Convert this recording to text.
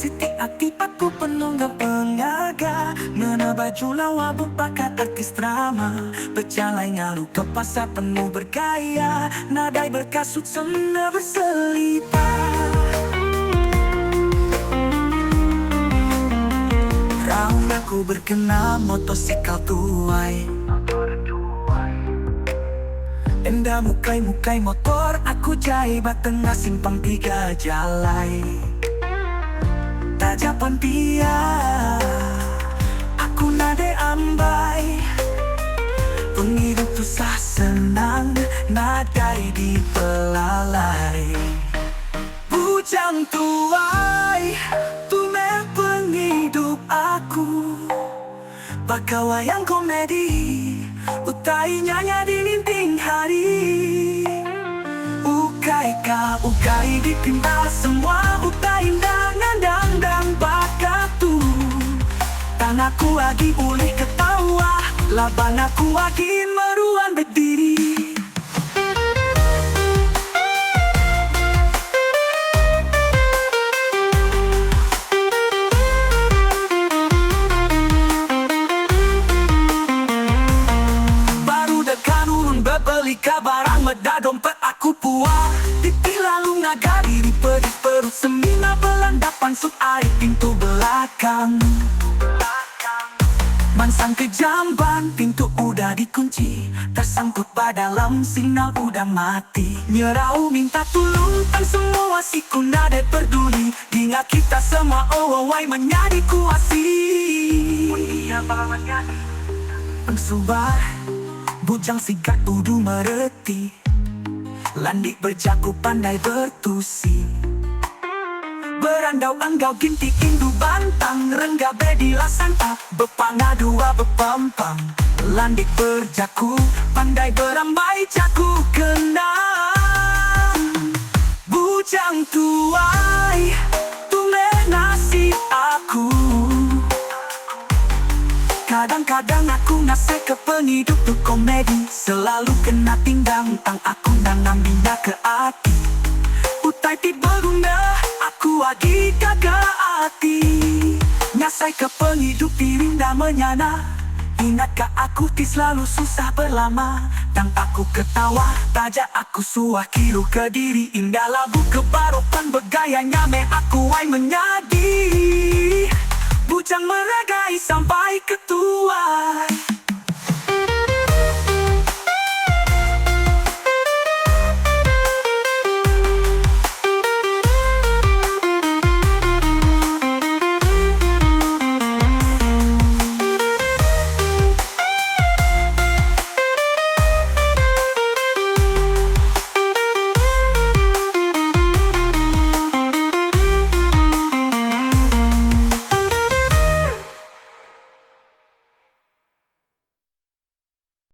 Siti aktif aku penunggang pengaga Ngena baju lawa berbakat artis drama Berjalan ngalu ke pasar penuh bergaya Nadai berkasut sena berselita Raung aku berkena motosikal tuai Enda mukai motor aku jaibat tengah simpang tiga jalai Tajapan dia aku nade ambai Penghidup susah senang nadai di pelalai Bujang tuai tume penghidup aku Bakal wayang komedi Utai nyanyi di linting hari Ukai dipinta semua Utai indangan dang bakat tu Tanahku lagi boleh ketawa Laban aku lagi meruan berdiri Beli barang meda dompet aku puas Titih lalu ngagari di perut Semina belandapan sub air pintu belakang Mansang ke jamban pintu udah dikunci Tersangkut pada dalam sinyal udah mati Nyerau minta tolong tan semua si kunade peduli Ingat kita semua wai menjadi kuasi Pengsubar Bujang sikat udu mereti Landik berjaku pandai bertusi Berandau enggau ginti indu bantang Renggak bedila santa Bepanga dua bepampang Landik berjaku pandai berambai jaku kenang Bujang tuai tume nasib aku Kadang-kadang aku ngasih ke penghidup tuh komedi Selalu kena tindang tang aku dan ngambilnya ke hati Utai tiba guna aku lagi kagak hati Ngasih ke penghidup dirinda menyana Ingatkah aku selalu susah berlama Dan aku ketawa tajak aku suah kiru ke diri Indah lagu kebarokan bergayanya me aku wai menyadi Bujang meregai sampai ketua